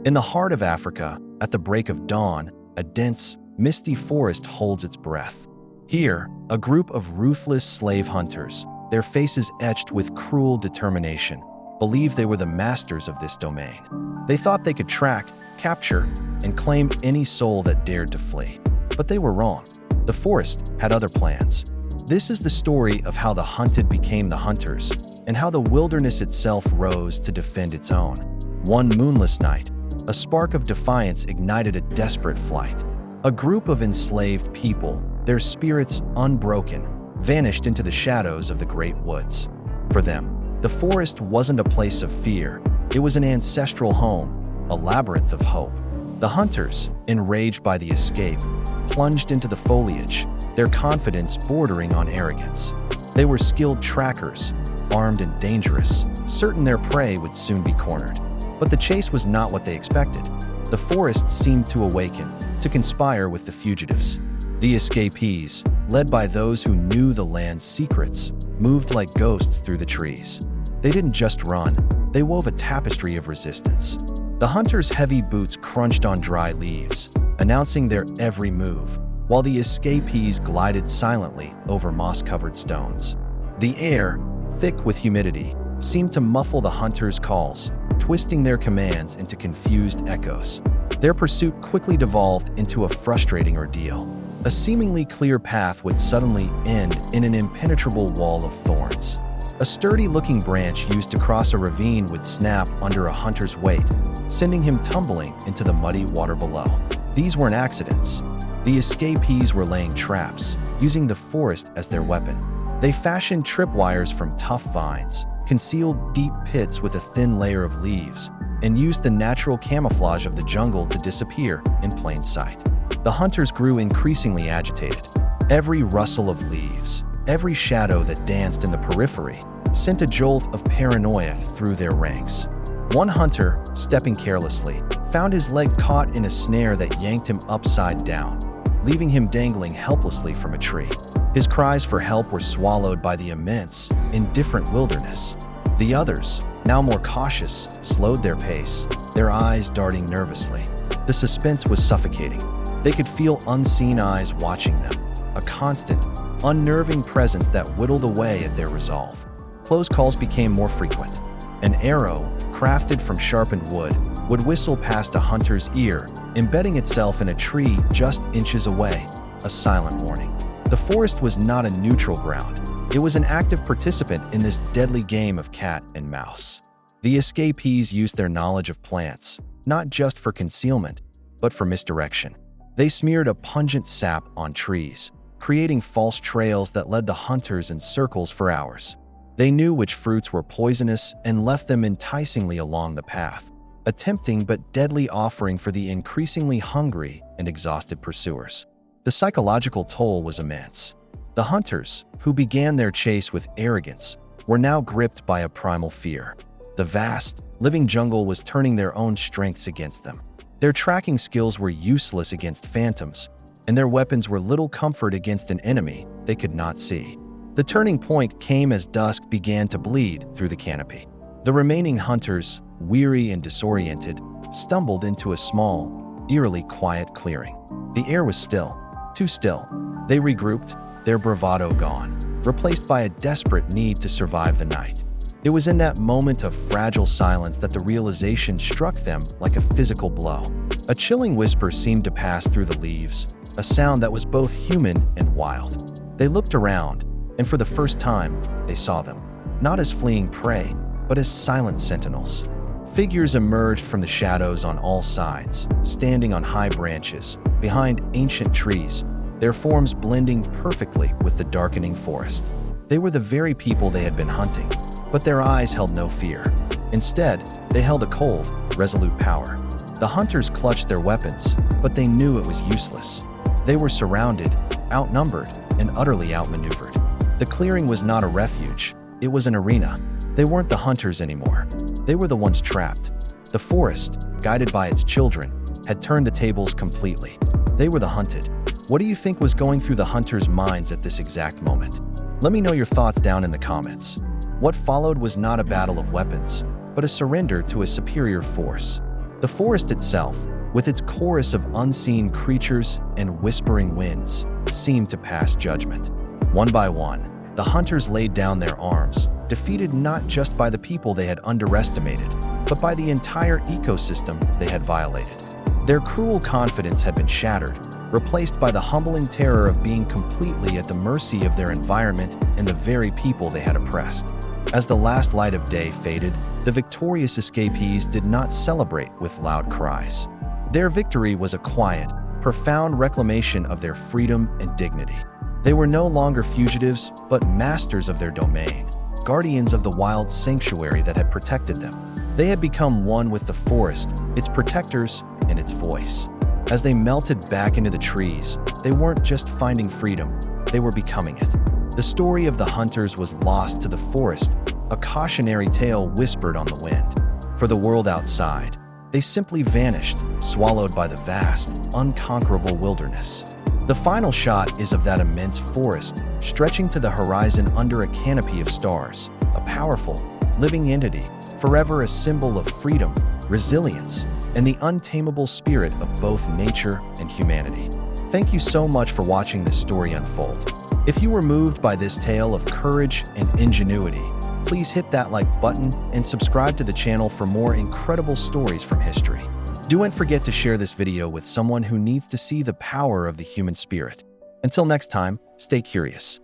In the heart of Africa, at the break of dawn, a dense, misty forest holds its breath. Here, a group of ruthless slave hunters, their faces etched with cruel determination, believed they were the masters of this domain. They thought they could track, capture, and claim any soul that dared to flee. But they were wrong. The forest had other plans. This is the story of how the hunted became the hunters, and how the wilderness itself rose to defend its own. One moonless night, a spark of defiance ignited a desperate flight. A group of enslaved people, their spirits unbroken, vanished into the shadows of the great woods. For them, the forest wasn't a place of fear. It was an ancestral home, a labyrinth of hope. The hunters, enraged by the escape, plunged into the foliage, their confidence bordering on arrogance. They were skilled trackers, armed and dangerous, certain their prey would soon be cornered. But the chase was not what they expected. The forest seemed to awaken, to conspire with the fugitives. The escapees, led by those who knew the land's secrets, moved like ghosts through the trees. They didn't just run, they wove a tapestry of resistance. The hunters' heavy boots crunched on dry leaves, announcing their every move, while the escapees glided silently over moss-covered stones. The air, thick with humidity, seemed to muffle the hunters' calls, twisting their commands into confused echoes. Their pursuit quickly devolved into a frustrating ordeal. A seemingly clear path would suddenly end in an impenetrable wall of thorns. A sturdy-looking branch used to cross a ravine would snap under a hunter's weight, sending him tumbling into the muddy water below. These weren't accidents. The escapees were laying traps, using the forest as their weapon. They fashioned tripwires from tough vines, concealed deep pits with a thin layer of leaves, and used the natural camouflage of the jungle to disappear in plain sight. The hunters grew increasingly agitated. Every rustle of leaves, every shadow that danced in the periphery, sent a jolt of paranoia through their ranks. One hunter, stepping carelessly, found his leg caught in a snare that yanked him upside down, leaving him dangling helplessly from a tree. His cries for help were swallowed by the immense, indifferent wilderness. The others, now more cautious, slowed their pace, their eyes darting nervously. The suspense was suffocating. They could feel unseen eyes watching them, a constant, unnerving presence that whittled away at their resolve. Close calls became more frequent. An arrow, crafted from sharpened wood, would whistle past a hunter's ear, embedding itself in a tree just inches away, a silent warning. The forest was not a neutral ground. It was an active participant in this deadly game of cat and mouse. The escapees used their knowledge of plants, not just for concealment, but for misdirection. They smeared a pungent sap on trees, creating false trails that led the hunters in circles for hours. They knew which fruits were poisonous and left them enticingly along the path, a tempting but deadly offering for the increasingly hungry and exhausted pursuers. The psychological toll was immense. The hunters, who began their chase with arrogance, were now gripped by a primal fear. The vast, living jungle was turning their own strengths against them. Their tracking skills were useless against phantoms, and their weapons were little comfort against an enemy they could not see. The turning point came as dusk began to bleed through the canopy. The remaining hunters, weary and disoriented, stumbled into a small, eerily quiet clearing. The air was still, too still. They regrouped, their bravado gone, replaced by a desperate need to survive the night. It was in that moment of fragile silence that the realization struck them like a physical blow. A chilling whisper seemed to pass through the leaves, a sound that was both human and wild. They looked around, and for the first time, they saw them, not as fleeing prey, but as silent sentinels. Figures emerged from the shadows on all sides, standing on high branches, behind ancient trees, their forms blending perfectly with the darkening forest. They were the very people they had been hunting, but their eyes held no fear. Instead, they held a cold, resolute power. The hunters clutched their weapons, but they knew it was useless. They were surrounded, outnumbered, and utterly outmaneuvered. The clearing was not a refuge, it was an arena. They weren't the hunters anymore. They were the ones trapped. The forest, guided by its children, had turned the tables completely. They were the hunted. What do you think was going through the hunters' minds at this exact moment? Let me know your thoughts down in the comments. What followed was not a battle of weapons, but a surrender to a superior force. The forest itself, with its chorus of unseen creatures and whispering winds, seemed to pass judgment. One by one, the hunters laid down their arms, defeated not just by the people they had underestimated, but by the entire ecosystem they had violated. Their cruel confidence had been shattered, replaced by the humbling terror of being completely at the mercy of their environment and the very people they had oppressed. As the last light of day faded, the victorious escapees did not celebrate with loud cries. Their victory was a quiet, profound reclamation of their freedom and dignity. They were no longer fugitives, but masters of their domain, guardians of the wild sanctuary that had protected them. They had become one with the forest, its protectors, and its voice. As they melted back into the trees, they weren't just finding freedom, they were becoming it. The story of the hunters was lost to the forest, a cautionary tale whispered on the wind. For the world outside, they simply vanished, swallowed by the vast, unconquerable wilderness. The final shot is of that immense forest, stretching to the horizon under a canopy of stars, a powerful, living entity, forever a symbol of freedom, resilience, and the untamable spirit of both nature and humanity. Thank you so much for watching this story unfold. If you were moved by this tale of courage and ingenuity, please hit that like button and subscribe to the channel for more incredible stories from history. Don't forget to share this video with someone who needs to see the power of the human spirit. Until next time, stay curious.